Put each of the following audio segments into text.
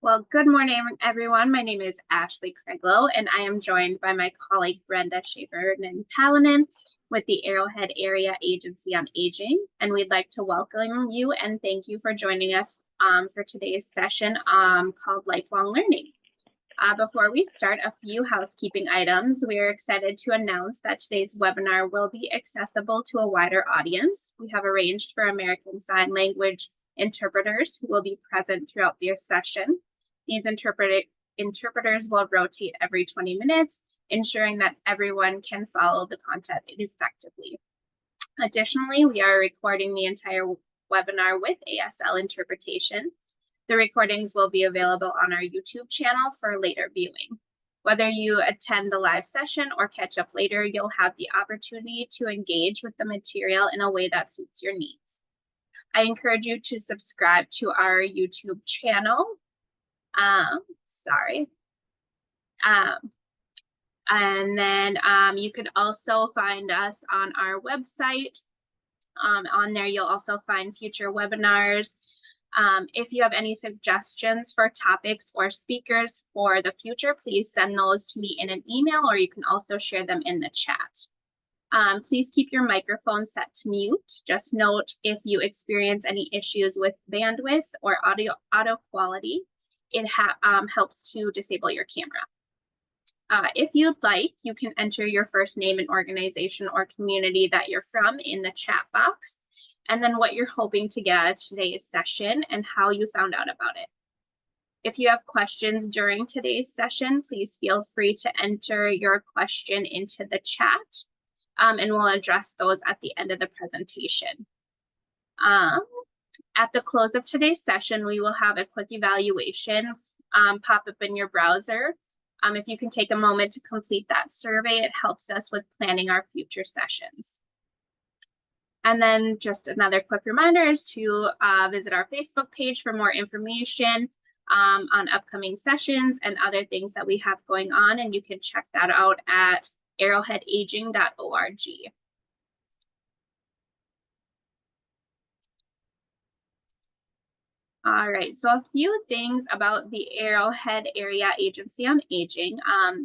Well, good morning, everyone. My name is Ashley Craiglow, and I am joined by my colleague Brenda Schaefer-Palanen with the Arrowhead Area Agency on Aging. And we'd like to welcome you and thank you for joining us for today's session called Lifelong Learning. Before we start, a few housekeeping items. We are excited to announce that today's webinar will be accessible to a wider audience. We have arranged for American Sign Language interpreters who will be present throughout the session. These interpreters will rotate every 20 minutes, ensuring that everyone can follow the content effectively. Additionally, we are recording the entire webinar with ASL interpretation. The recordings will be available on our YouTube channel for later viewing. Whether you attend the live session or catch up later, you'll have the opportunity to engage with the material in a way that suits your needs. I encourage you to subscribe to our YouTube channel. And then you can also find us on our website. On there, you'll also find future webinars. If you have any suggestions for topics or speakers for the future, please send those to me in an email, or you can also share them in the chat. Please keep your microphone set to mute. Just note if you experience any issues with bandwidth or audio quality, it helps to disable your camera. If you'd like, you can enter your first name and organization or community that you're from in the chat box, and then what you're hoping to get out of today's session and how you found out about it. If you have questions during today's session, please feel free to enter your question into the chat, and we'll address those at the end of the presentation. At the close of today's session, we will have a quick evaluation pop up in your browser. If you can take a moment to complete that survey, it helps us with planning our future sessions. And then just another quick reminder is to visit our Facebook page for more information on upcoming sessions and other things that we have going on. And you can check that out at arrowheadaging.org. All right, so a few things about the Arrowhead Area Agency on Aging.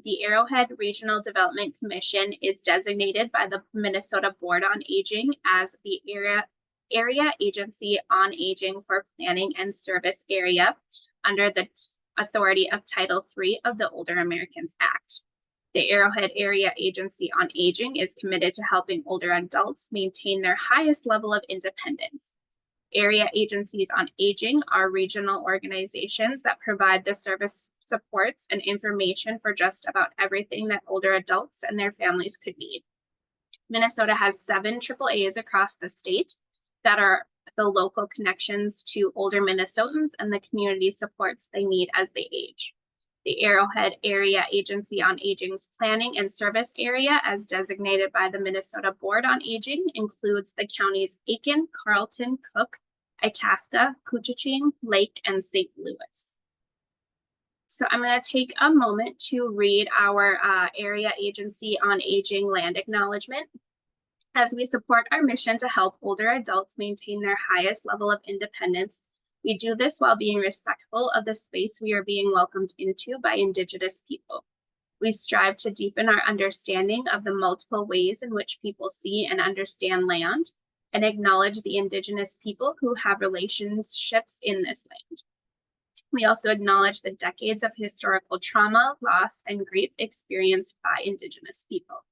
The Arrowhead Regional Development Commission is designated by the Minnesota Board on Aging as the Area Agency on Aging for Planning and Service Area under the authority of Title III of the Older Americans Act. The Arrowhead Area Agency on Aging is committed to helping older adults maintain their highest level of independence. Area agencies on aging are regional organizations that provide the service, supports, and information for just about everything that older adults and their families could need. Minnesota has 7 AAAs across the state that are the local connections to older Minnesotans and the community supports they need as they age. The Arrowhead Area Agency on Aging's planning and service area, as designated by the Minnesota Board on Aging, includes the counties Aiken, Carlton, Cook, Itasca, Koochiching, Lake, and St. Louis. So I'm going to take a moment to read our Area Agency on Aging land acknowledgement. As we support our mission to help older adults maintain their highest level of independence, we do this while being respectful of the space we are being welcomed into by Indigenous people. We strive to deepen our understanding of the multiple ways in which people see and understand land, and acknowledge the Indigenous people who have relationships in this land. We also acknowledge the decades of historical trauma, loss, and grief experienced by Indigenous people.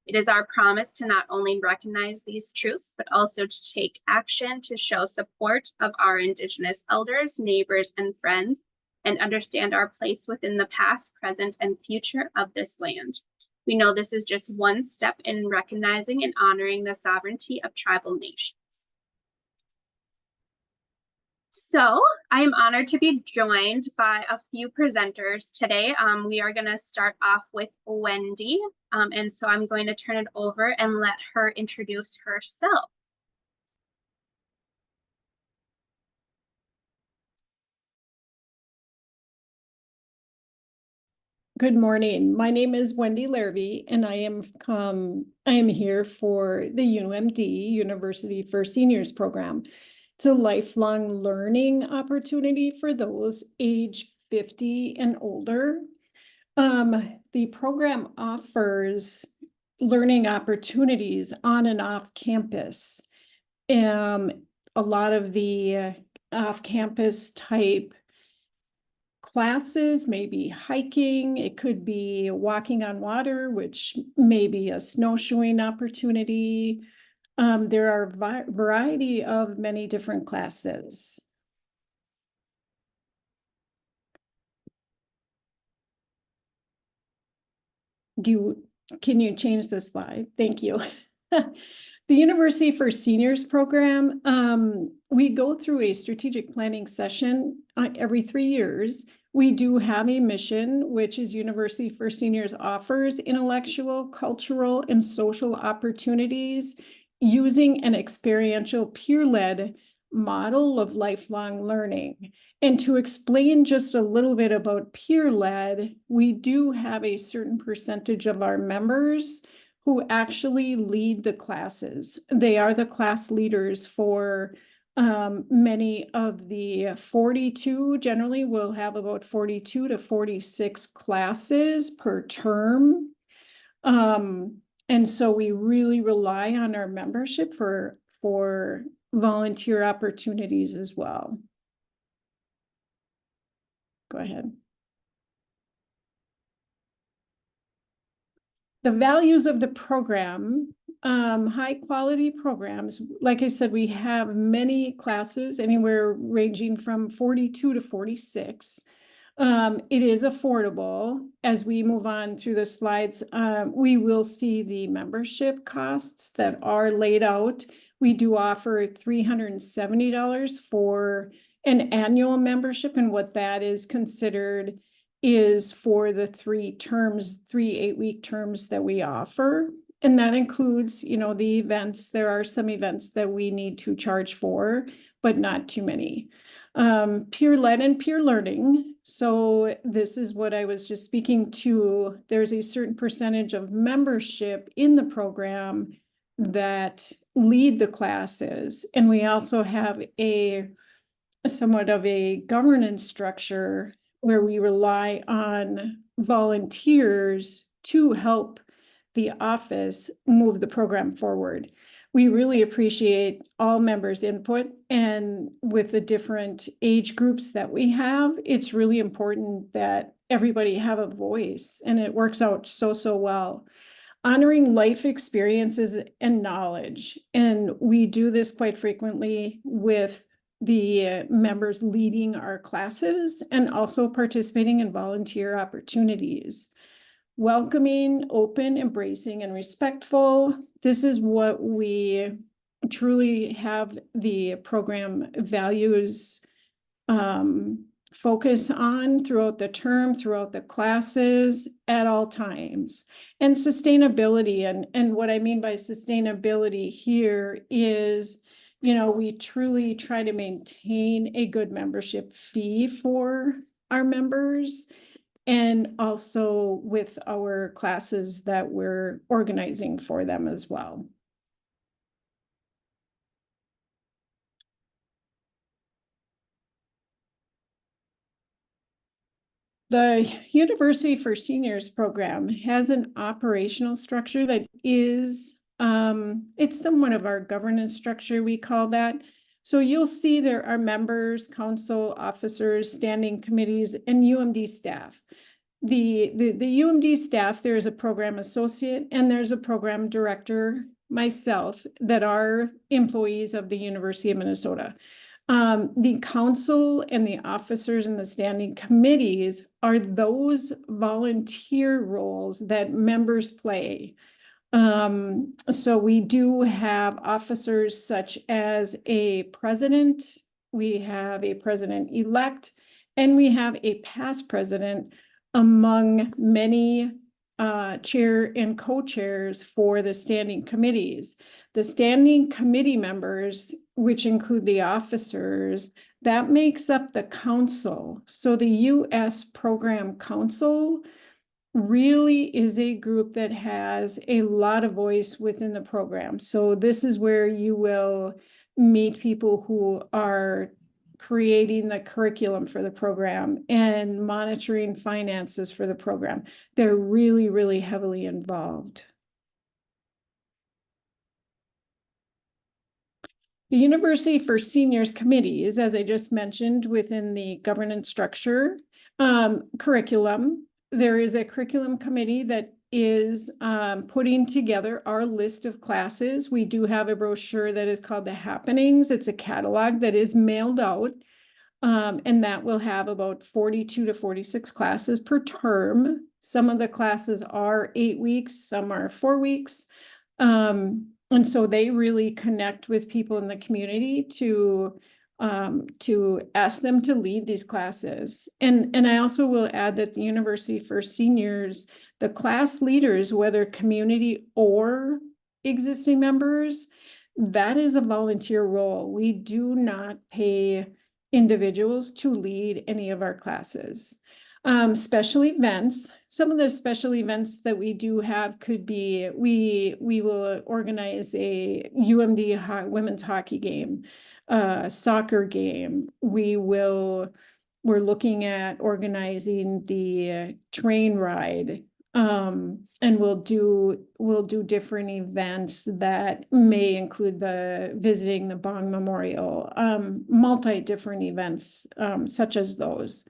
It is our promise to not only recognize these truths, but also to take action to show support of our Indigenous elders, neighbors, and friends, and understand our place within the past, present, and future of this land. We know this is just one step in recognizing and honoring the sovereignty of tribal nations. So I am honored to be joined by a few presenters today. We are going to start off with Wendy, and so I'm going to turn it over and let her introduce herself. Good morning. My name is Wendy Larrivy, and I am here for the UMD University for Seniors program. It's a lifelong learning opportunity for those age 50 and older. The program offers learning opportunities on and off campus. A lot of the off-campus type classes, maybe hiking, it could be walking on water, which may be a snowshoeing opportunity. There are a variety of many different classes. Can you change the slide? Thank you. The University for Seniors program, we go through a strategic planning session every 3 years. We do have a mission, which is University for Seniors offers intellectual, cultural, and social opportunities using an experiential peer-led model of lifelong learning. And to explain just a little bit about peer-led, we do have a certain percentage of our members who actually lead the classes. They are the class leaders for many of the 42. Generally, we'll have about 42 to 46 classes per term. And so we really rely on our membership for volunteer opportunities as well. Go ahead. The values of the program, high quality programs. Like I said, we have many classes, anywhere ranging from 42 to 46. It is affordable. As we move on through the slides, we will see the membership costs that are laid out. We do offer $370 for an annual membership, and what that is considered is for the 3 8-week terms that we offer. And that includes, the events. There are some events that we need to charge for, but not too many. Peer-led and peer learning. So this is what I was just speaking to. There's a certain percentage of membership in the program that lead the classes. And we also have somewhat of a governance structure where we rely on volunteers to help the office move the program forward. We really appreciate all members' input, and with the different age groups that we have, it's really important that everybody have a voice, and it works out so well. Honoring life experiences and knowledge, and we do this quite frequently with the members leading our classes and also participating in volunteer opportunities. Welcoming, open, embracing, and respectful. This is what we truly have the program values focus on throughout the term, throughout the classes, at all times. And sustainability, and what I mean by sustainability here is, we truly try to maintain a good membership fee for our members, and also with our classes that we're organizing for them as well. The University for Seniors program has an operational structure that is, it's somewhat of our governance structure, we call that. So you'll see there are members, council, officers, standing committees, and UMD staff. The UMD staff, there's a program associate and there's a program director, myself, that are employees of the University of Minnesota. The council and the officers and the standing committees are those volunteer roles that members play. So we do have officers such as a president, we have a president-elect, and we have a past president among many chair and co-chairs for the standing committees. The standing committee members, which include the officers, that makes up the council. So the U.S. Program Council really is a group that has a lot of voice within the program. So this is where you will meet people who are creating the curriculum for the program and monitoring finances for the program. They're really, really heavily involved. The University for Seniors Committee is, as I just mentioned, within the governance structure curriculum. There is a curriculum committee that is putting together our list of classes. We do have a brochure that is called The Happenings. It's a catalog that is mailed out, and that will have about 42 to 46 classes per term. Some of the classes are 8 weeks, some are 4 weeks. And so they really connect with people in the community to ask them to lead these classes. And I also will add that the University for Seniors, the class leaders, whether community or existing members, that is a volunteer role. We do not pay individuals to lead any of our classes. Special events. Some of the special events that we do have could be, we will organize a UMD women's hockey game, soccer game. We're looking at organizing the train ride. And we'll do different events that may include visiting the Bong Memorial, multi different events, such as those.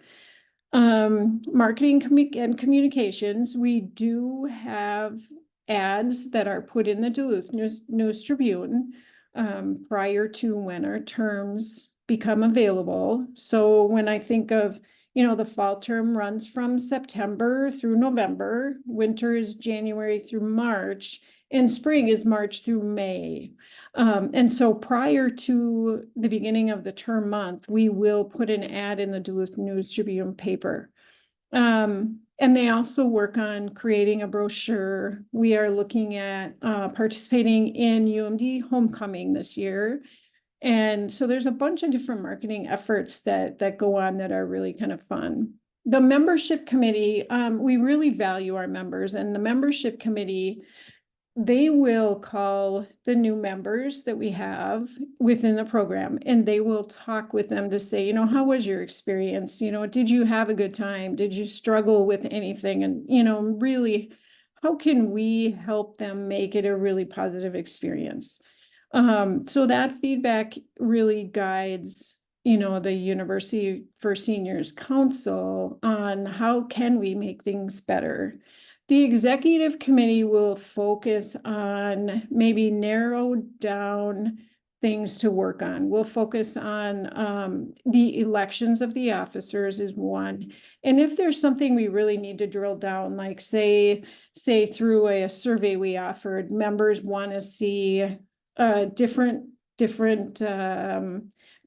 Marketing and communications, we do have ads that are put in the Duluth News Tribune prior to when our terms become available. So when I think of, the fall term runs from September through November, winter is January through March, and spring is March through May. And so prior to the beginning of the term month, we will put an ad in the Duluth News Tribune paper. And they also work on creating a brochure. We are looking at participating in UMD Homecoming this year. And so there's a bunch of different marketing efforts that go on that are really kind of fun. The membership committee, we really value our members, and the membership committee, they will call the new members that we have within the program, and they will talk with them to say, how was your experience? Did you have a good time? Did you struggle with anything? And, really, how can we help them make it a really positive experience? So that feedback really guides, the University for Seniors Council on how can we make things better. The executive committee will focus on maybe narrow down things to work on. We'll focus on the elections of the officers is one. And if there's something we really need to drill down, like say through a survey we offered, members want to see different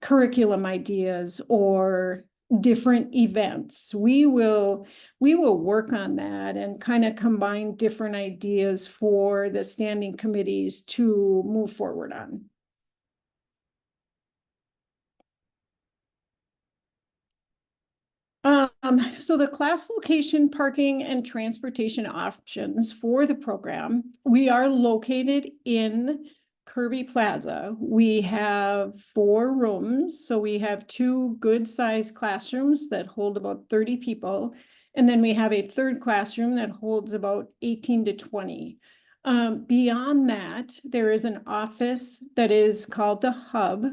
curriculum ideas or different events. We will work on that and kind of combine different ideas for the standing committees to move forward on. So the class location, parking, and transportation options for the program, we are located in Kirby Plaza. We have 4 rooms. So we have 2 good-sized classrooms that hold about 30 people. And then we have a third classroom that holds about 18 to 20. Beyond that, there is an office that is called the Hub.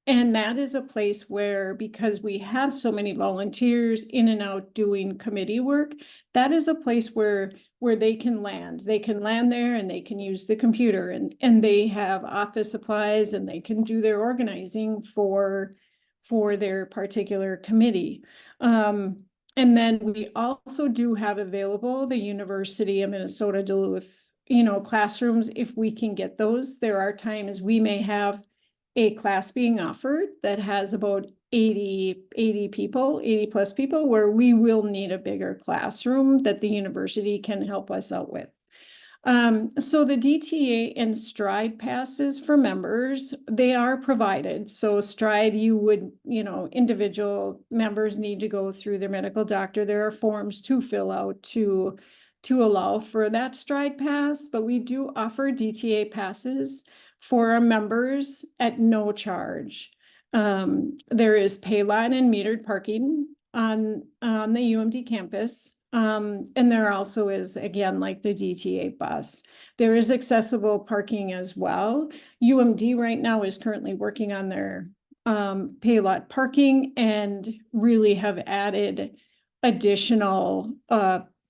And that is a place where, because we have so many volunteers in and out doing committee work, that is a place where they can land. They can land there and they can use the computer, and they have office supplies, and they can do their organizing for their particular committee. And then we also do have available the University of Minnesota Duluth, classrooms, if we can get those. There are times we may have a class being offered that has about 80 plus people, where we will need a bigger classroom that the university can help us out with. So the DTA and Stride passes for members, they are provided. So Stride, you would, individual members need to go through their medical doctor. There are forms to fill out to to allow for that stride pass, but we do offer DTA passes for our members at no charge. There is pay lot and metered parking on the UMD campus. And there also is, again, like the DTA bus. There is accessible parking as well. UMD right now is currently working on their pay lot parking and really have added additional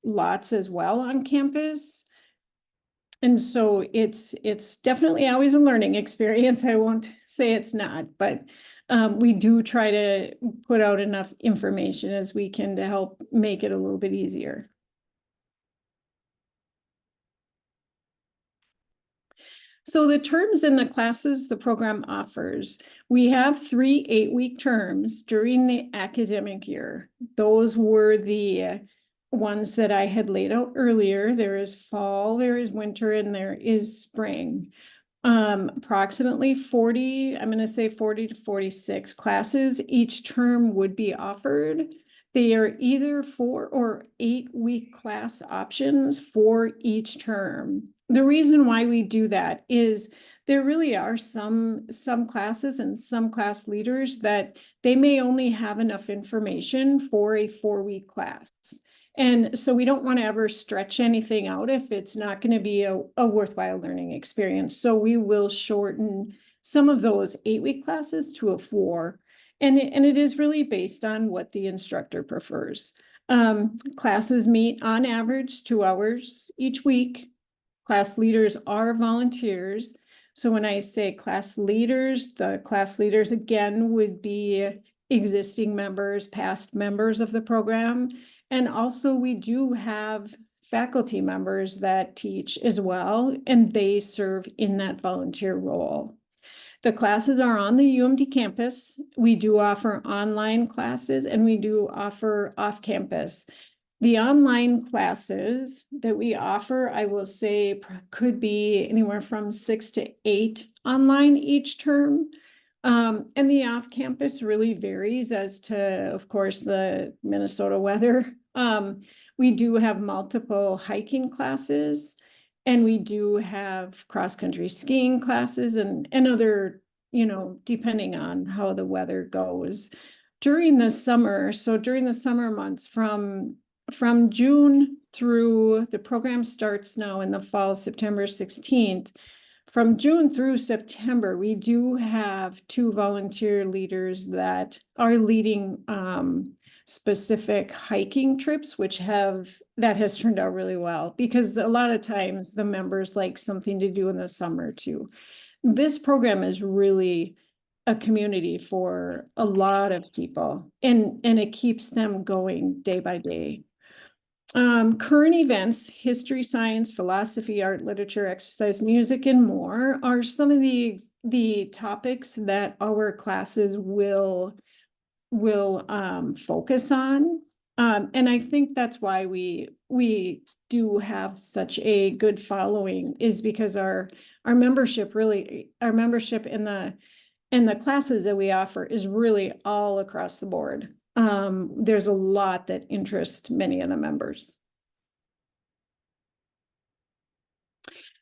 lots as well on campus. And so it's definitely always a learning experience. I won't say it's not, but we do try to put out enough information as we can to help make it a little bit easier. So the terms in the classes the program offers, we have 3 8-week terms during the academic year. Those were the ones that I had laid out earlier. There is fall, there is winter, and there is spring. Approximately 40, I'm going to say 40 to 46 classes each term would be offered. They are either 4 or 8-week class options for each term. The reason why we do that is there really are some classes and some class leaders that they may only have enough information for a 4-week class. And so we don't want to ever stretch anything out if it's not going to be a worthwhile learning experience. So we will shorten some of those 8-week classes to a 4. And it is really based on what the instructor prefers. Classes meet on average 2 hours each week. Class leaders are volunteers. So when I say class leaders, the class leaders again would be existing members, past members of the program. And also we do have faculty members that teach as well, and they serve in that volunteer role. The classes are on the UMD campus. We do offer online classes and we do offer off-campus. The online classes that we offer, I will say, could be anywhere from 6 to 8 online each term. And the off-campus really varies as to, of course, the Minnesota weather. We do have multiple hiking classes, and we do have cross-country skiing classes and other, depending on how the weather goes. During the summer, so during the summer months from June through, the program starts now in the fall, September 16th. From June through September, we do have 2 volunteer leaders that are leading specific hiking trips, that has turned out really well, because a lot of times the members like something to do in the summer too. This program is really a community for a lot of people, and it keeps them going day by day. Current events, history, science, philosophy, art, literature, exercise, music, and more are some of the topics that our classes will focus on. And I think that's why we do have such a good following, is because our membership in the classes that we offer is really all across the board. There's a lot that interests many of the members.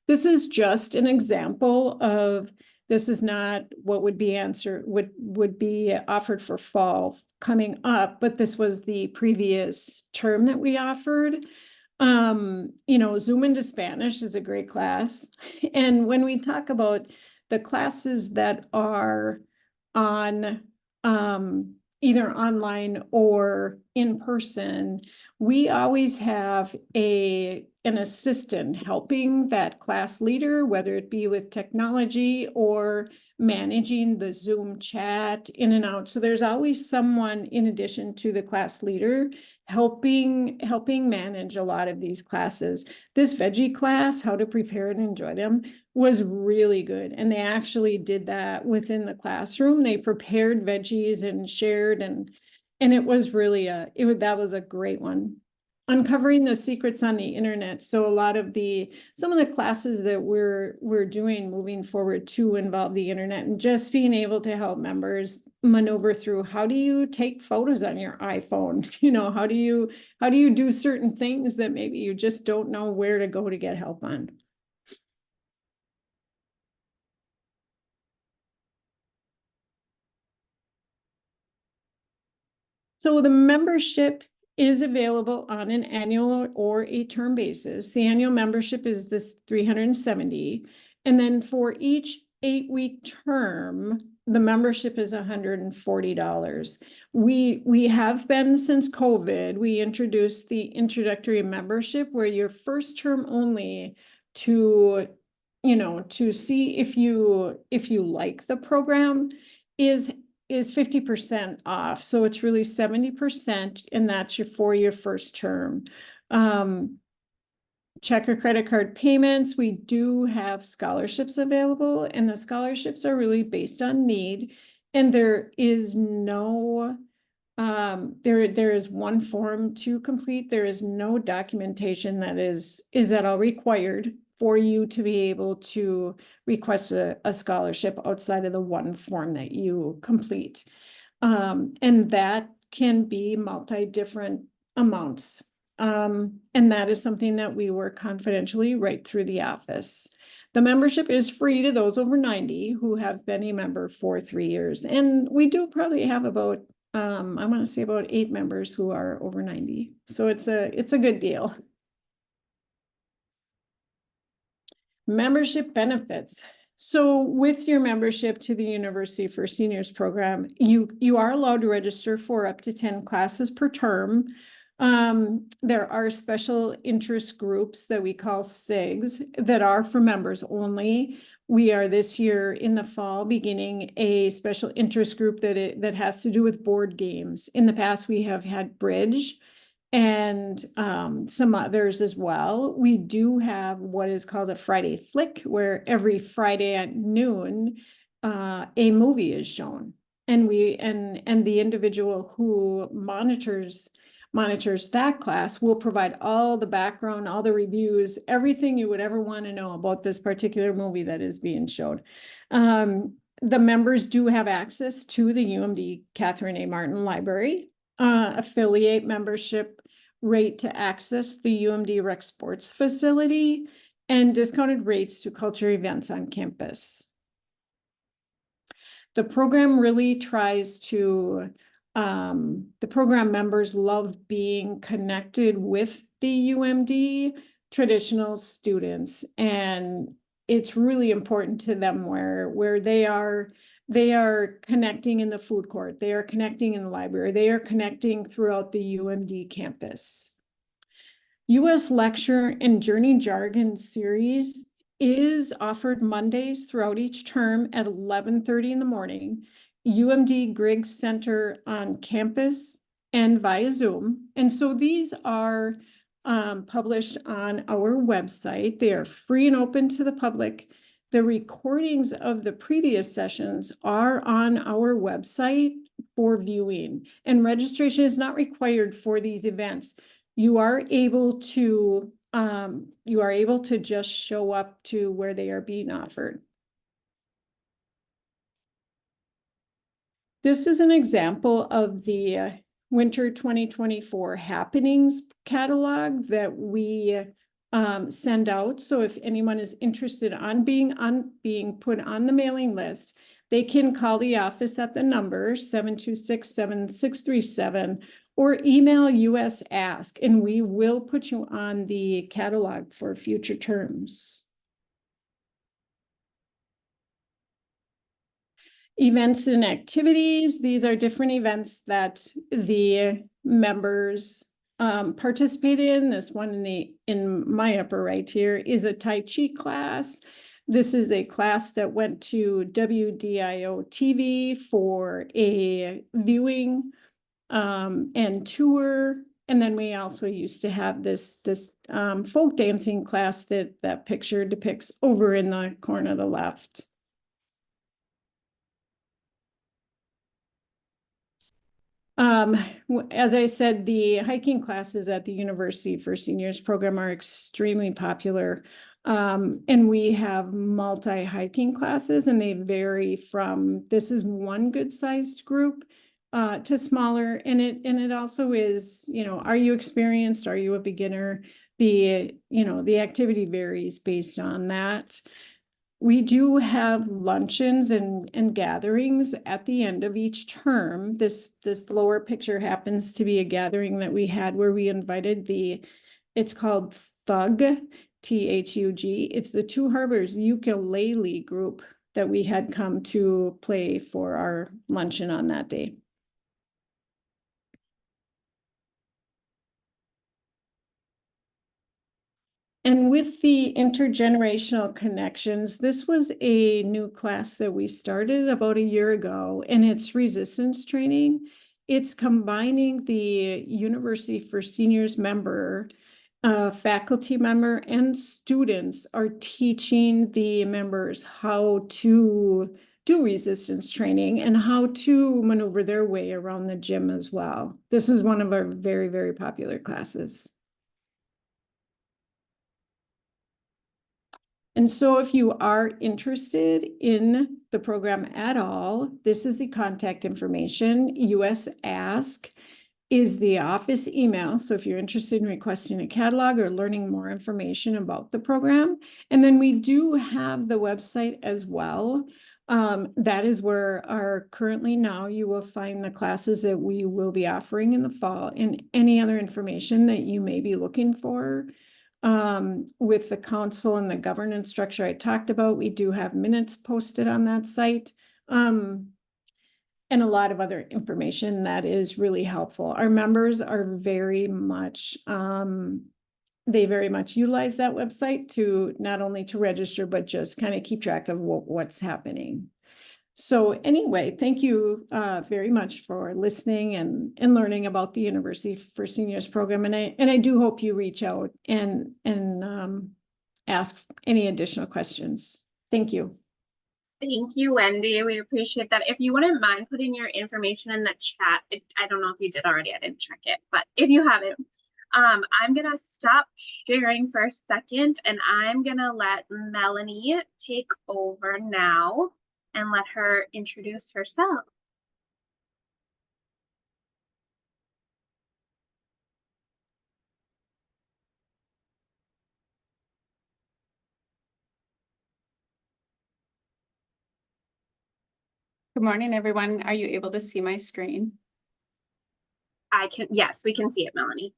This is just an example of, this is not what would be offered for fall coming up, but this was the previous term that we offered. Zoom into Spanish is a great class. And when we talk about the classes that are on either online or in person, we always have an assistant helping that class leader, whether it be with technology or managing the Zoom chat in and out. So there's always someone in addition to the class leader helping manage a lot of these classes. This veggie class, how to prepare and enjoy them, was really good. And they actually did that within the classroom. They prepared veggies and shared, and it was really that was a great one. uncovering the secrets on the internet. So a lot of some of the classes that we're doing moving forward to involve the internet, and just being able to help members maneuver through, how do you take photos on your iPhone? How do you do certain things that maybe you just don't know where to go to get help on? So the membership is available on an annual or a term basis. The annual membership is this $370. And then for each 8-week term, the membership is $140. We have been, since COVID, we introduced the introductory membership, where your first term only, to see if you like the program, is 50% off. So it's really 70%, and that's for your first term. Check or credit card payments. We do have scholarships available, and the scholarships are really based on need. And there is no, there is one form to complete. There is no documentation that is at all required for you to be able to request a scholarship outside of the one form that you complete. And that can be multi-different amounts. And that is something that we work confidentially right through the office. The membership is free to those over 90 who have been a member for 3 years. And we do probably have about, I want to say about 8 members who are over 90. So it's a good deal. Membership benefits. So with your membership to the University for Seniors program, you are allowed to register for up to 10 classes per term. There are special interest groups that we call SIGs that are for members only. We are this year in the fall beginning a special interest group that has to do with board games. In the past, we have had bridge and some others as well. We do have what is called a Friday Flick, where every Friday at noon, a movie is shown. And the individual who monitors that class will provide all the background, all the reviews, everything you would ever want to know about this particular movie that is being showed. The members do have access to the UMD Catherine A. Martin Library, affiliate membership rate to access the UMD Rec Sports facility, and discounted rates to culture events on campus. The program really tries to, the program members love being connected with the UMD traditional students, and it's really important to them where they are connecting in the food court, they are connecting in the library, they are connecting throughout the UMD campus. US Lecture and Journey Jargon series is offered Mondays throughout each term at 11:30 in the morning, UMD Griggs Center on campus and via Zoom. And so these are published on our website. They are free and open to the public. The recordings of the previous sessions are on our website for viewing, and registration is not required for these events. You are able to just show up to where they are being offered. This is an example of the Winter 2024 happenings catalog that we send out. So if anyone is interested on being put on the mailing list, they can call the office at the number 726-7637 or email US Ask, and we will put you on the catalog for future terms. Events and activities. These are different events that the members participate in. This one in my upper right here is a Tai Chi class. This is a class that went to WDIO TV for a viewing and tour. And then we also used to have this folk dancing class that picture depicts over in the corner of the left. As I said, the hiking classes at the University for Seniors program are extremely popular. And we have multi-hiking classes, and they vary from, this is one good sized group to smaller. And it also is, are you experienced? Are you a beginner? The activity varies based on that. We do have luncheons and gatherings at the end of each term. This lower picture happens to be a gathering that we had where we invited it's called THUG, THUG. It's the Two Harbors ukulele group that we had come to play for our luncheon on that day. And with the intergenerational connections, this was a new class that we started about a year ago, and it's resistance training. It's combining the University for Seniors member, faculty member, and students are teaching the members how to do resistance training and how to maneuver their way around the gym as well. This is one of our very, very popular classes. And so if you are interested in the program at all, this is the contact information. US Ask is the office email. So if you're interested in requesting a catalog or learning more information about the program, and then we do have the website as well. That is where currently now you will find the classes that we will be offering in the fall and any other information that you may be looking for. With the council and the governance structure I talked about, we do have minutes posted on that site. And a lot of other information that is really helpful. Our members are very much, they very much utilize that website to not only to register, but just kind of keep track of what's happening. So anyway, thank you very much for listening and learning about the University for Seniors program. And I do hope you reach out and ask any additional questions. Thank you. Thank you, Wendy. We appreciate that. If you wouldn't mind putting your information in the chat, I don't know if you did already. I didn't check it, but if you haven't, I'm going to stop sharing for a second, and I'm going to let Melanie take over now and let her introduce herself. Good morning, everyone. Are you able to see my screen? Yes, we can see it, Melanie.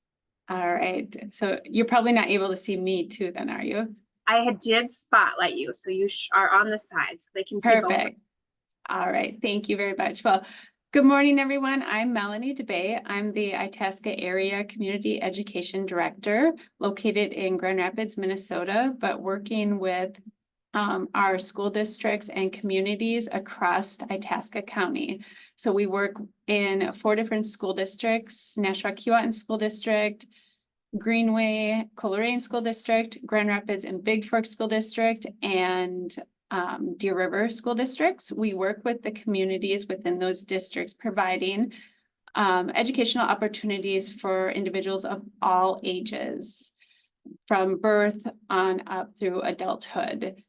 All right. So you're probably not able to see me too then, are you? I did spotlight you, so you are on the side so they can see both. Perfect. All right. Thank you very much. Well, good morning, everyone. I'm Melanie DeBay. I'm the Itasca Area Community Education Director located in Grand Rapids, Minnesota, but working with our school districts and communities across Itasca County. So we work in 4 different school districts: Nashua-Keewatin School District, Greenway, Coleraine School District, Grand Rapids and Big Fork School District, and Deer River School Districts. We work with the communities within those districts, providing educational opportunities for individuals of all ages, from birth on up through adulthood.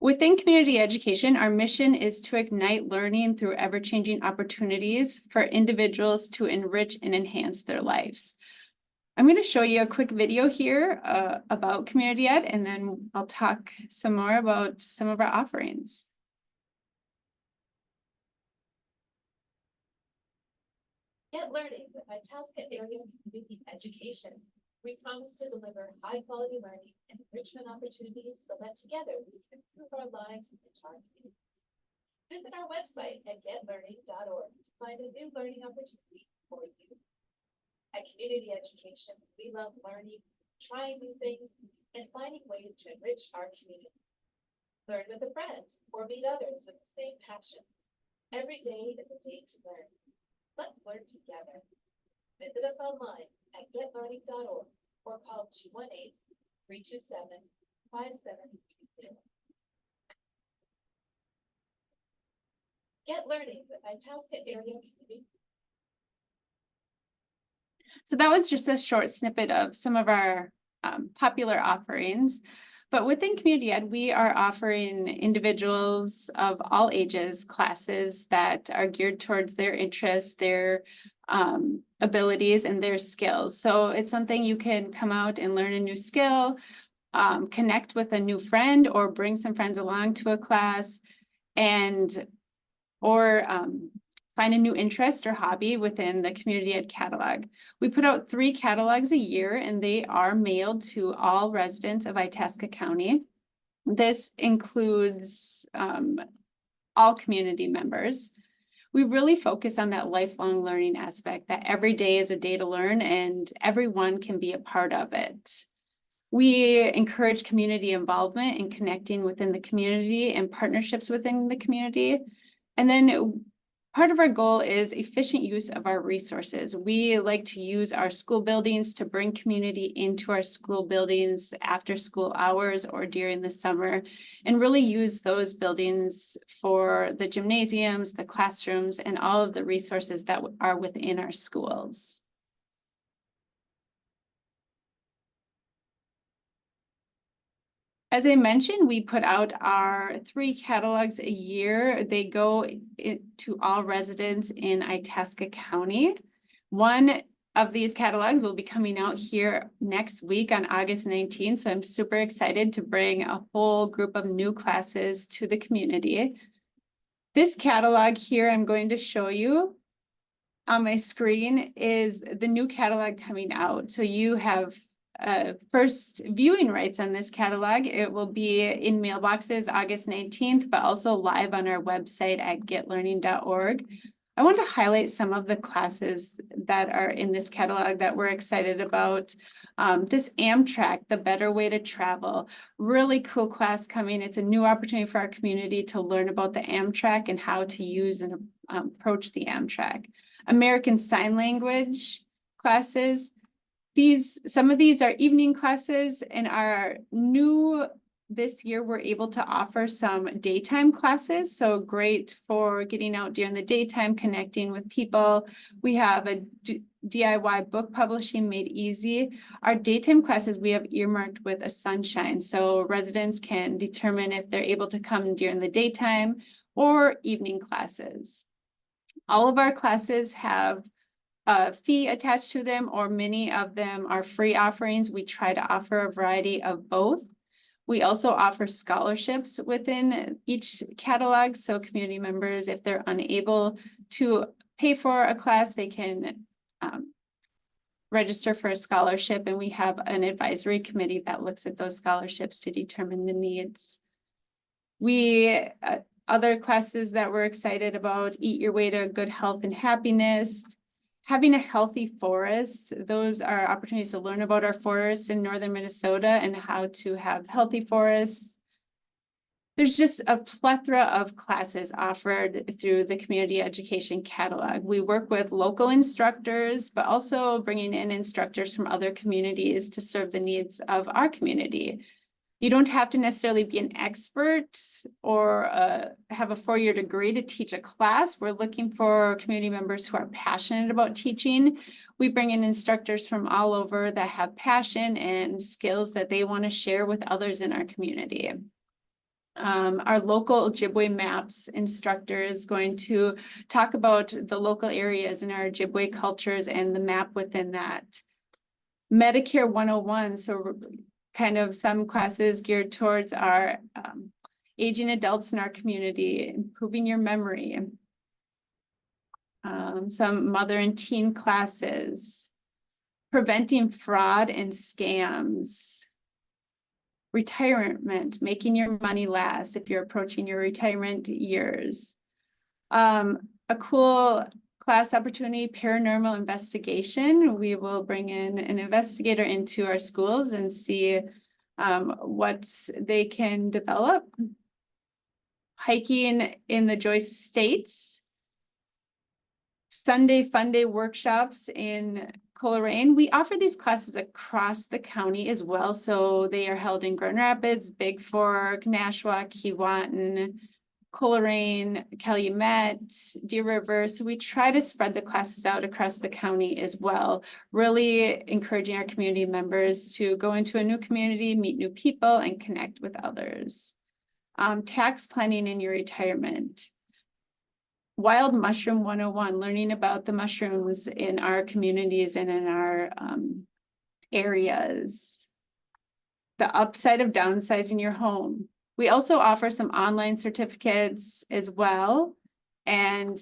Within community education, our mission is to ignite learning through ever-changing opportunities for individuals to enrich and enhance their lives. I'm going to show you a quick video here about community ed, and then I'll talk some more about some of our offerings. Get learning with Itasca Area Community Education. We promise to deliver high-quality learning and enrichment opportunities so that together we can improve our lives and our communities. Visit our website at getlearning.org to find a new learning opportunity for you. At Community Education, we love learning, trying new things, and finding ways to enrich our community. Learn with a friend or meet others with the same passion. Every day is a day to learn. Let's learn together. Visit us online at getlearning.org or call 218-327-5730. Get learning with Itasca Area Community. So that was just a short snippet of some of our popular offerings. But within Community Ed, we are offering individuals of all ages classes that are geared towards their interests, their abilities, and their skills. So it's something you can come out and learn a new skill, connect with a new friend, or bring some friends along to a class, or find a new interest or hobby within the Community Ed catalog. We put out 3 catalogs a year, and they are mailed to all residents of Itasca County. This includes all community members. We really focus on that lifelong learning aspect, that every day is a day to learn and everyone can be a part of it. We encourage community involvement and connecting within the community and partnerships within the community. And then part of our goal is efficient use of our resources. We like to use our school buildings to bring community into our school buildings after school hours or during the summer, and really use those buildings for the gymnasiums, the classrooms, and all of the resources that are within our schools. As I mentioned, we put out our 3 catalogs a year. They go to all residents in Itasca County. One of these catalogs will be coming out here next week on August 19th. So I'm super excited to bring a whole group of new classes to the community. This catalog here I'm going to show you on my screen is the new catalog coming out. So you have first viewing rights on this catalog. It will be in mailboxes August 19th, but also live on our website at getlearning.org. I want to highlight some of the classes that are in this catalog that we're excited about. This Amtrak, The Better Way to Travel, really cool class coming. It's a new opportunity for our community to learn about the Amtrak and how to use and approach the Amtrak. American Sign Language classes. Some of these are evening classes, and our new this year, we're able to offer some daytime classes. So great for getting out during the daytime, connecting with people. We have a DIY book publishing made easy. Our daytime classes we have earmarked with a sunshine. So residents can determine if they're able to come during the daytime or evening classes. All of our classes have a fee attached to them, or many of them are free offerings. We try to offer a variety of both. We also offer scholarships within each catalog. So community members, if they're unable to pay for a class, they can register for a scholarship. And we have an advisory committee that looks at those scholarships to determine the needs. Other classes that we're excited about: Eat Your Way to Good Health and Happiness, Having a Healthy Forest. Those are opportunities to learn about our forests in northern Minnesota and how to have healthy forests. There's just a plethora of classes offered through the community education catalog. We work with local instructors, but also bringing in instructors from other communities to serve the needs of our community. You don't have to necessarily be an expert or have a 4-year degree to teach a class. We're looking for community members who are passionate about teaching. We bring in instructors from all over that have passion and skills that they want to share with others in our community. Our local Ojibwe Maps instructor is going to talk about the local areas in our Ojibwe cultures and the map within that. Medicare 101, so kind of some classes geared towards our aging adults in our community, improving your memory. Some mother and teen classes, preventing fraud and scams, retirement, making your money last if you're approaching your retirement years. A cool class opportunity, paranormal investigation. We will bring in an investigator into our schools and see what they can develop. Hiking in the Joyce Estates. Sunday Fun Day workshops in Coleraine. We offer these classes across the county as well. So they are held in Grand Rapids, Big Fork, Nashua, Keewatin, Coleraine, Calumet, Deer River. So we try to spread the classes out across the county as well, really encouraging our community members to go into a new community, meet new people, and connect with others. Tax planning in your retirement. Wild Mushroom 101, learning about the mushrooms in our communities and in our areas. The upside of downsizing your home. We also offer some online certificates as well, and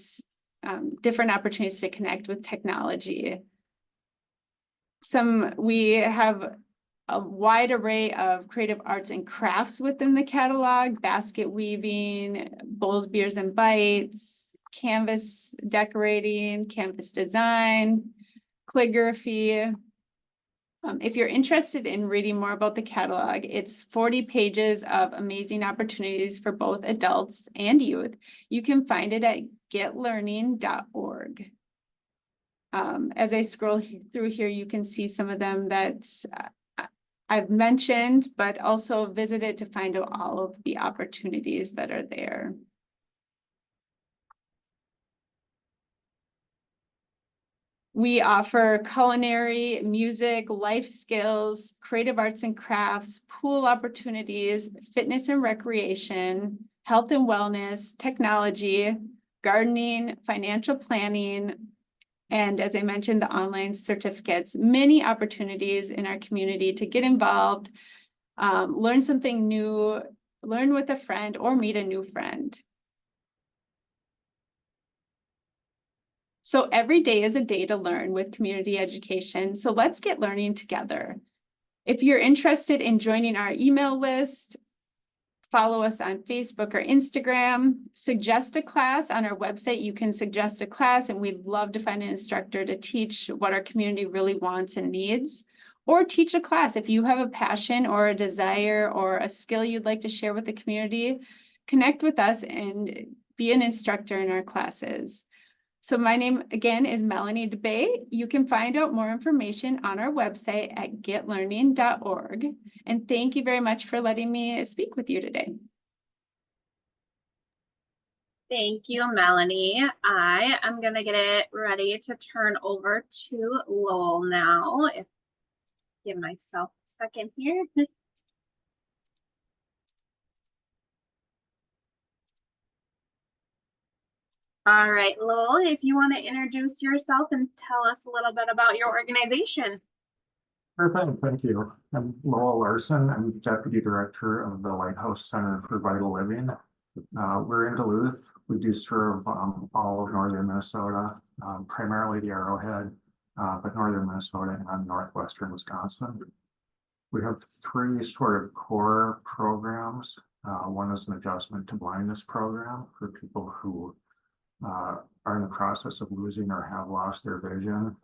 different opportunities to connect with technology. We have a wide array of creative arts and crafts within the catalog: basket weaving, bowls, beers, and bites, canvas decorating, canvas design, calligraphy. If you're interested in reading more about the catalog, it's 40 pages of amazing opportunities for both adults and youth. You can find it at getlearning.org. As I scroll through here, you can see some of them that I've mentioned, but also visit it to find out all of the opportunities that are there. We offer culinary, music, life skills, creative arts and crafts, pool opportunities, fitness and recreation, health and wellness, technology, gardening, financial planning, and as I mentioned, the online certificates. Many opportunities in our community to get involved, learn something new, learn with a friend, or meet a new friend. So every day is a day to learn with community education. So let's get learning together. If you're interested in joining our email list, follow us on Facebook or Instagram, suggest a class on our website. You can suggest a class, and we'd love to find an instructor to teach what our community really wants and needs, or teach a class. If you have a passion or a desire or a skill you'd like to share with the community, connect with us and be an instructor in our classes. So my name again is Melanie DeBay. You can find out more information on our website at getlearning.org. And thank you very much for letting me speak with you today. Thank you, Melanie. I am going to get it ready to turn over to Lowell now. Give myself a second here. All right, Lowell, if you want to introduce yourself and tell us a little bit about your organization. Sure thing, thank you. I'm Lowell Larson. I'm Deputy Director of the Lighthouse Center for Vital Living. We're in Duluth. We do serve all of northern Minnesota, primarily the Arrowhead, but northern Minnesota and northwestern Wisconsin. We have three sort of core programs. One is an adjustment to blindness program for people who are in the process of losing or have lost their vision.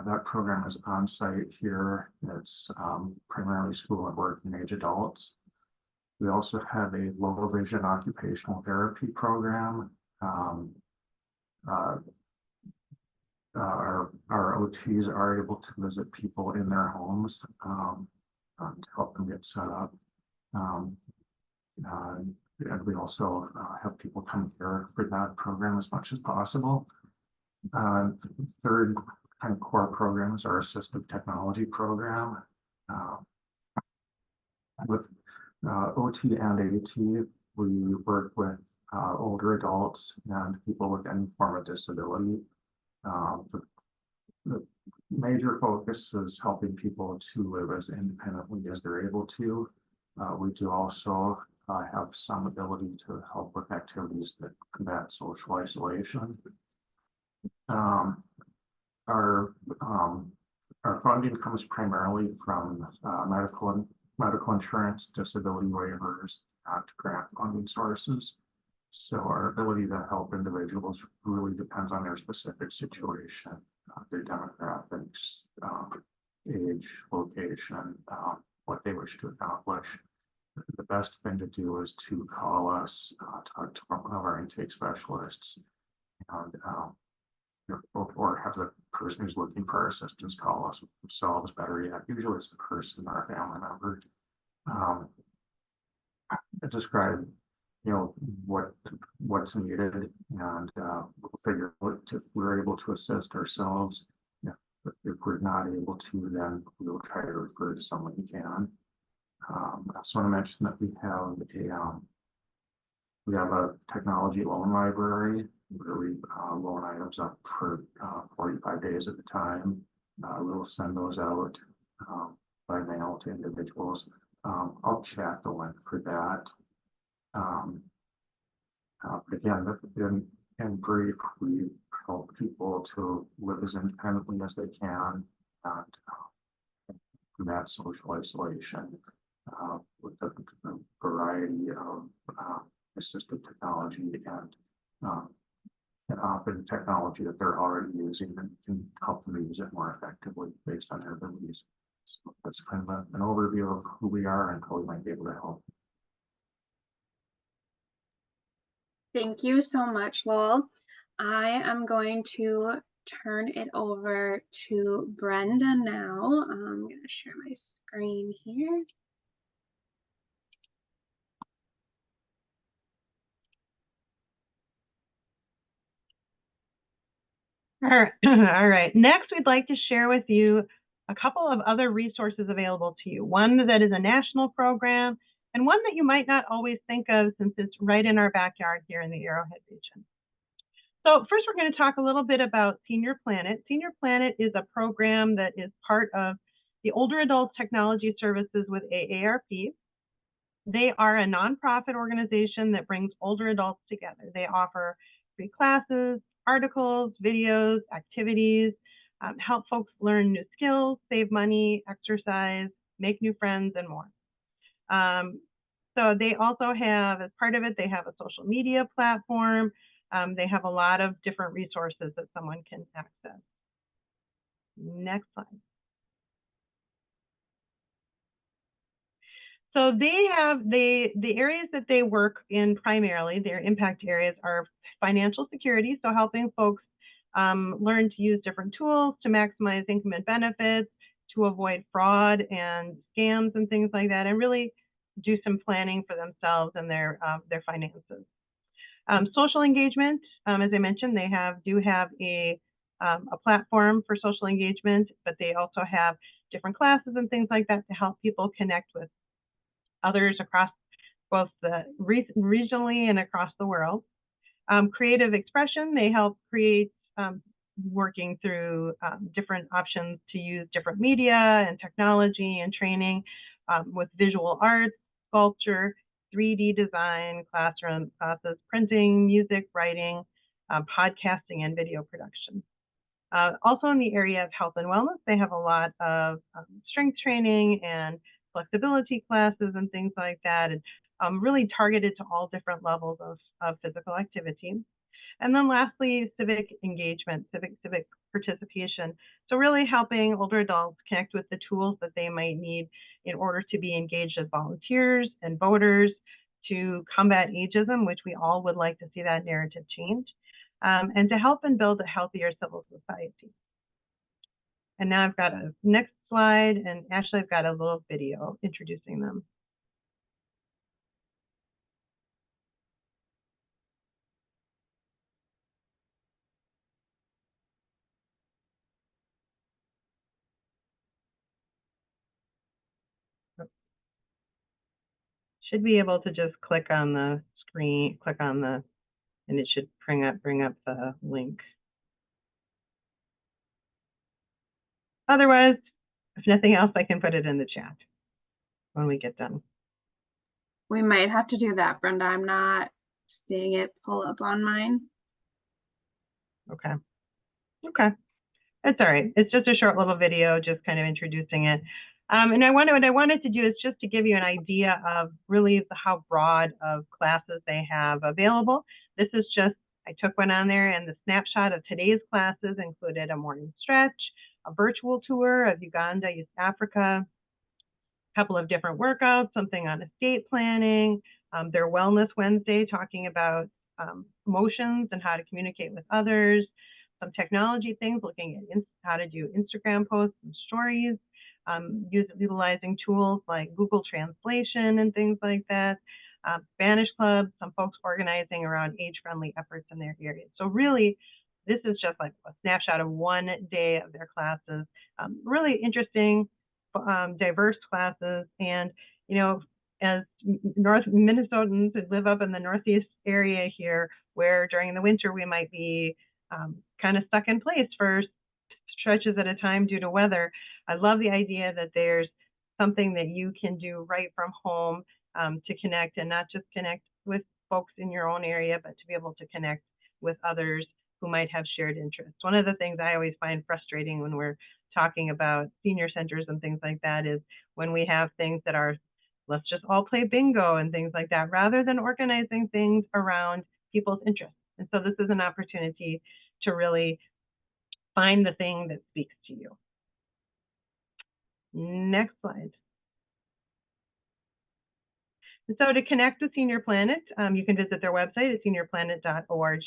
That program is on site here. It's primarily school and working age adults. We also have a low vision occupational therapy program. Our OTs are able to visit people in their homes to help them get set up. And we also have people come here for that program as much as possible. Third kind of core programs are assistive technology program. With OT and AT, we work with older adults and people with any form of disability. The major focus is helping people to live as independently as they're able to. We do also have some ability to help with activities that combat social isolation. Our funding comes primarily from medical insurance, disability waivers, not grant funding sources. So our ability to help individuals really depends on their specific situation, their demographics, age, location, what they wish to accomplish. The best thing to do is to call us, talk to one of our intake specialists, and or have the person who's looking for our assistance call us themselves. Better yet, usually it's the person or a family member. I describe what's needed, and we'll figure out if we're able to assist ourselves. If we're not able to, then we'll try to refer to someone who can. I also want to mention that we have a technology loan library where we loan items up for 45 days at a time. We'll send those out by mail to individuals. I'll chat the link for that. Again, in brief, we help people to live as independently as they can and combat social isolation with a variety of assistive technology and often technology that they're already using and can help them use it more effectively based on their abilities. So that's kind of an overview of who we are and how we might be able to help. Thank you so much, Lowell. I am going to turn it over to Brenda now. I'm going to share my screen here. All right. Next, we'd like to share with you a couple of other resources available to you. One that is a national program and one that you might not always think of since it's right in our backyard here in the Arrowhead region. So first, we're going to talk a little bit about Senior Planet. Senior Planet is a program that is part of the Older Adult Technology Services with AARP. They are a nonprofit organization that brings older adults together. They offer free classes, articles, videos, activities, help folks learn new skills, save money, exercise, make new friends, and more. So they also have, as part of it, they have a social media platform. They have a lot of different resources that someone can access. Next slide. So they have the areas that they work in primarily, their impact areas are financial security, so helping folks learn to use different tools to maximize income and benefits, to avoid fraud and scams and things like that, and really do some planning for themselves and their finances. Social engagement, as I mentioned, they do have a platform for social engagement, but they also have different classes and things like that to help people connect with others across both the regionally and across the world. Creative expression, they help create working through different options to use different media and technology and training with visual arts, sculpture, 3D design, classroom classes, printing, music, writing, podcasting, and video production. Also in the area of health and wellness, they have a lot of strength training and flexibility classes and things like that, and really targeted to all different levels of physical activity. And then lastly, civic engagement, civic participation. So really helping older adults connect with the tools that they might need in order to be engaged as volunteers and voters to combat ageism, which we all would like to see that narrative change, and to help and build a healthier civil society. And now I've got a next slide, and actually I've got a little video introducing them. Should be able to just click on the screen, and it should bring up the link. Otherwise, if nothing else, I can put it in the chat when we get done. We might have to do that, Brenda. I'm not seeing it pull up on mine. Okay. That's all right. It's just a short little video, just kind of introducing it. And what I wanted to do is just to give you an idea of really how broad of classes they have available. This is just, I took one on there, and the snapshot of today's classes included a morning stretch, a virtual tour of Uganda, East Africa, a couple of different workouts, something on estate planning, their Wellness Wednesday talking about emotions and how to communicate with others, some technology things, looking at how to do Instagram posts and stories, utilizing tools like Google Translation and things like that. Spanish clubs, some folks organizing around age-friendly efforts in their areas. So really, this is just like a snapshot of one day of their classes. Really interesting, diverse classes. And, you know, as North Minnesotans who live up in the Northeast area here, where during the winter we might be kind of stuck in place for stretches at a time due to weather, I love the idea that there's something that you can do right from home to connect, and not just connect with folks in your own area, but to be able to connect with others who might have shared interests. One of the things I always find frustrating when we're talking about senior centers and things like that is when we have things that are, let's just all play bingo and things like that, rather than organizing things around people's interests. And so this is an opportunity to really find the thing that speaks to you. Next slide. And so to connect with Senior Planet, you can visit their website at seniorplanet.org.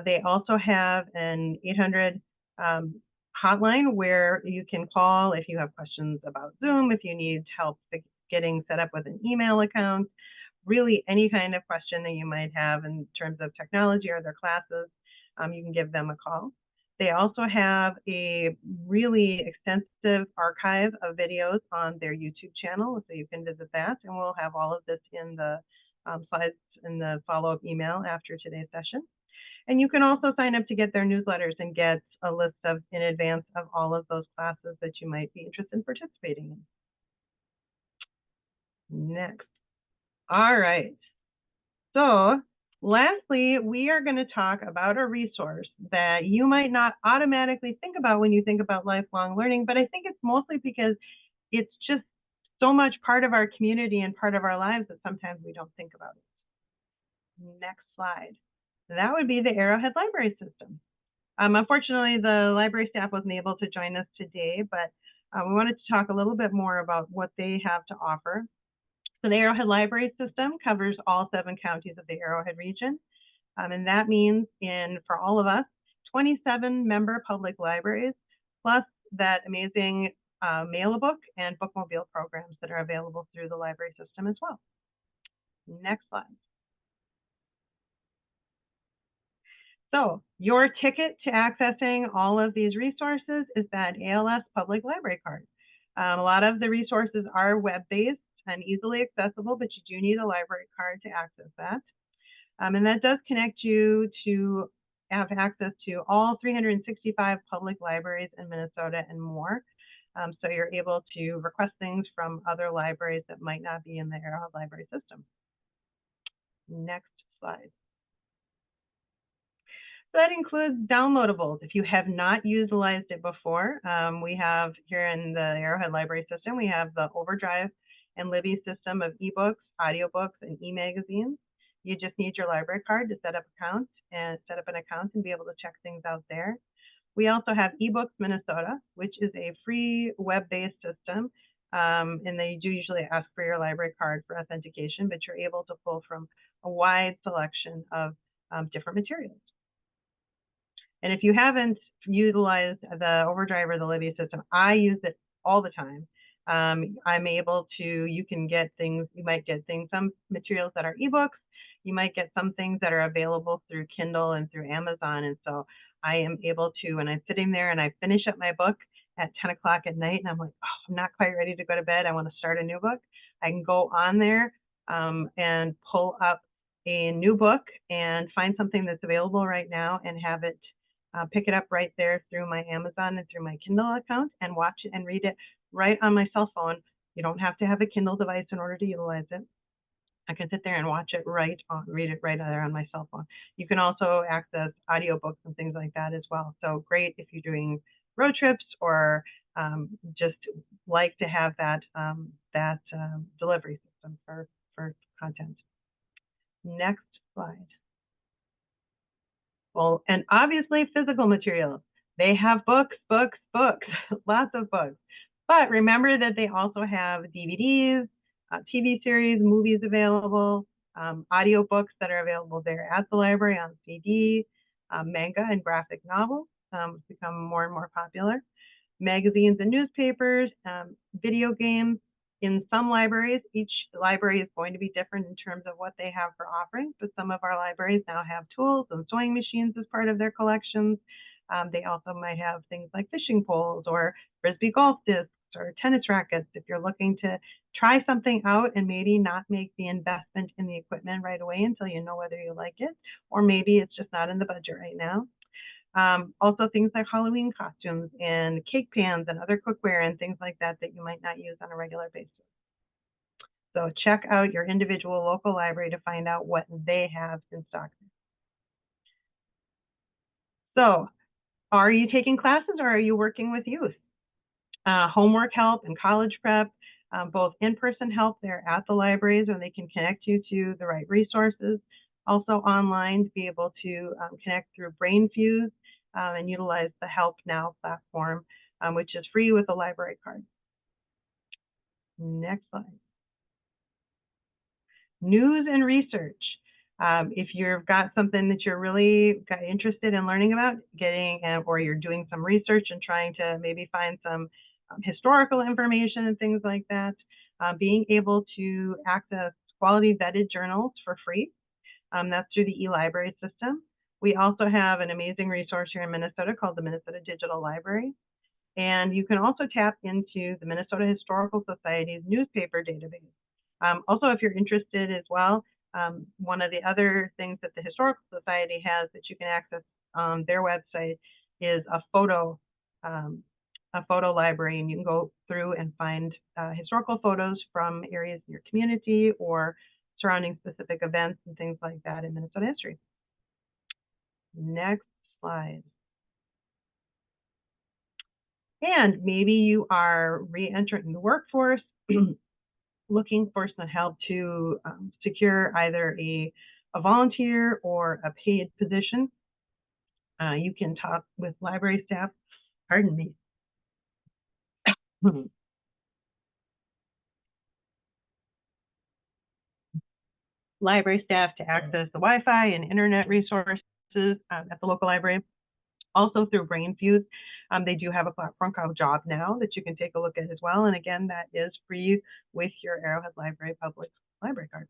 They also have an 800 hotline where you can call if you have questions about Zoom, if you need help getting set up with an email account, really any kind of question that you might have in terms of technology or their classes, you can give them a call. They also have a really extensive archive of videos on their YouTube channel, so you can visit that, and we'll have all of this in the slides in the follow-up email after today's session. And you can also sign up to get their newsletters and get a list of in advance of all of those classes that you might be interested in participating in. Next. All right. So lastly, we are going to talk about a resource that you might not automatically think about when you think about lifelong learning, but I think it's mostly because it's just so much part of our community and part of our lives that sometimes we don't think about it. Next slide. That would be the Arrowhead Library System. Unfortunately, the library staff wasn't able to join us today, but we wanted to talk a little bit more about what they have to offer. So the Arrowhead Library System covers all 7 counties of the Arrowhead region. And that means for all of us, 27 member public libraries, plus that amazing mail-a-book and bookmobile programs that are available through the library system as well. Next slide. So your ticket to accessing all of these resources is that ALS Public Library Card. A lot of the resources are web-based and easily accessible, but you do need a library card to access that. And that does connect you to have access to all 365 public libraries in Minnesota and more. So you're able to request things from other libraries that might not be in the Arrowhead Library System. Next slide. So that includes downloadables. If you have not utilized it before, we have here in the Arrowhead Library System, we have the Overdrive and Libby system of ebooks, audiobooks, and e-magazines. You just need your library card to set up an account and be able to check things out there. We also have eBooks Minnesota, which is a free web-based system. And they do usually ask for your library card for authentication, but you're able to pull from a wide selection of different materials. And if you haven't utilized the Overdrive or the Libby system, I use it all the time. I'm able to, you can get things, you might get things, some materials that are ebooks, you might get some things that are available through Kindle and through Amazon. And so I am able to, when I'm sitting there and I finish up my book at 10 o'clock at night and I'm like, oh, I'm not quite ready to go to bed, I want to start a new book, I can go on there and pull up a new book and find something that's available right now and have it pick it up right there through my Amazon and through my Kindle account and watch it and read it right on my cell phone. You don't have to have a Kindle device in order to utilize it. I can sit there and watch it read it right there on my cell phone. You can also access audiobooks and things like that as well. So great if you're doing road trips or just like to have that delivery system for content. Next slide. Well, and obviously physical materials. They have books, lots of books. But remember that they also have DVDs, TV series, movies available, audiobooks that are available there at the library on CD, manga and graphic novels become more and more popular, magazines and newspapers, video games, In some libraries, each library is going to be different in terms of what they have for offerings, but some of our libraries now have tools and sewing machines as part of their collections. They also might have things like fishing poles or Frisbee golf discs or tennis rackets if you're looking to try something out and maybe not make the investment in the equipment right away until you know whether you like it, or maybe it's just not in the budget right now. Also things like Halloween costumes and cake pans and other cookware and things like that that you might not use on a regular basis. So check out your individual local library to find out what they have in stock. So are you taking classes or are you working with youth? Homework help and college prep, both in-person help there at the libraries where they can connect you to the right resources. Also online to be able to connect through BrainFuse and utilize the Help Now platform, which is free with a library card. Next slide. News and research. If you've got something that you're really interested in learning about, or you're doing some research and trying to maybe find some historical information and things like that, being able to access quality vetted journals for free. That's through the e-library system. We also have an amazing resource here in Minnesota called the Minnesota Digital Library. And you can also tap into the Minnesota Historical Society's newspaper database. Also, if you're interested as well, one of the other things that the Historical Society has that you can access on their website is a photo library, and you can go through and find historical photos from areas in your community or surrounding specific events and things like that in Minnesota history. Next slide. And maybe you are re-entering the workforce, looking for some help to secure either a volunteer or a paid position. You can talk with library staff, pardon me. Library staff to access the Wi-Fi and internet resources at the local library. Also through BrainFuse, they do have a platform called Job Now that you can take a look at as well. And again, that is free with your Arrowhead Library Public Library card.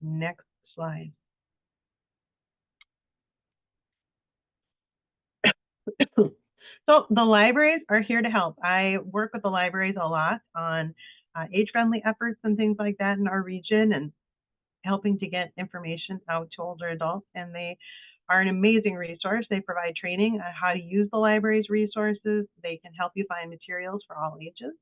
Next slide. So the libraries are here to help. I work with the libraries a lot on age-friendly efforts and things like that in our region and helping to get information out to older adults. And they are an amazing resource. They provide training on how to use the library's resources. They can help you find materials for all ages.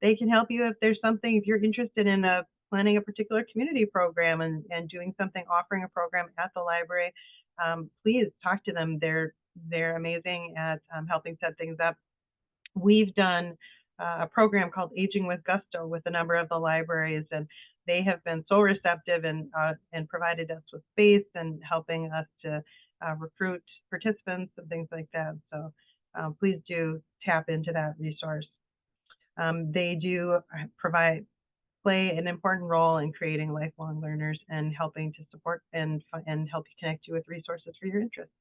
They can help you if there's something, if you're interested in planning a particular community program and doing something, offering a program at the library, please talk to them. They're amazing at helping set things up. We've done a program called Aging with Gusto with a number of the libraries, and they have been so receptive and provided us with space and helping us to recruit participants and things like that. So please do tap into that resource. They do play an important role in creating lifelong learners and helping to support and help you connect you with resources for your interests.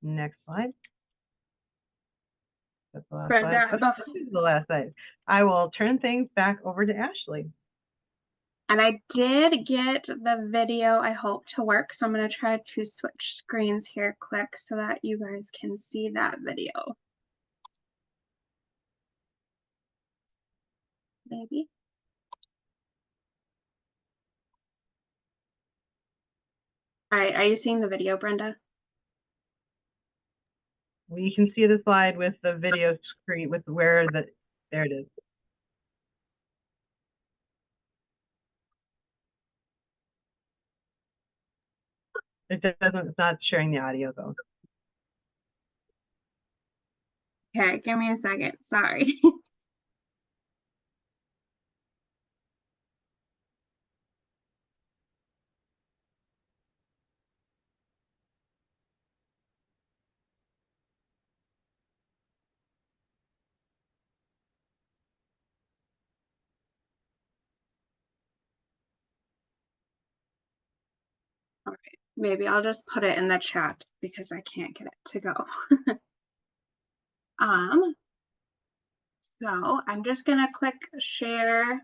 Next slide. That's the last Brenda, slide. This is the last slide. I will turn things back over to Ashley. And I did get the video, I hope, to work. So I'm going to try to switch screens here quick so that you guys can see that video. Maybe. All right, are you seeing the video, Brenda? We can see the slide with the video screen with where there it is. It's not sharing the audio though. Okay, give me a second. Sorry. All right, maybe I'll just put it in the chat because I can't get it to go. go. I'm just gonna quick share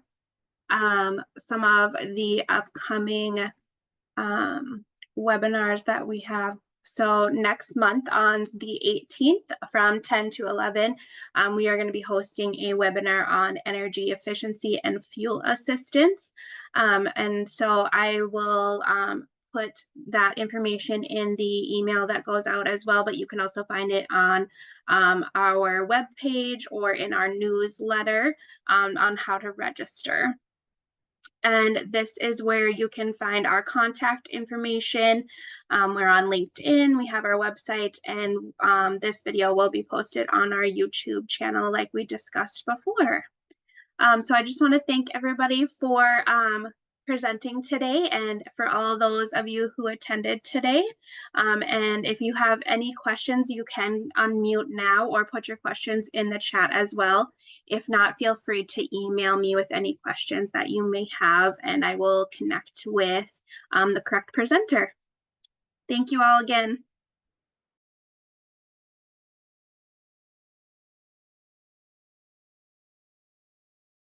some of the upcoming webinars that we have. So next month on the 18th from 10 to 11, we are going to be hosting a webinar on energy efficiency and fuel assistance. And so I will put that information in the email that goes out as well, but you can also find it on our webpage or in our newsletter on how to register. And this is where you can find our contact information. We're on LinkedIn, we have our website, and this video will be posted on our YouTube channel like we discussed before. So I just want to thank everybody for presenting today and for all those of you who attended today. And if you have any questions, you can unmute now or put your questions in the chat as well. If not, feel free to email me with any questions that you may have, and I will connect with the correct presenter. Thank you all again.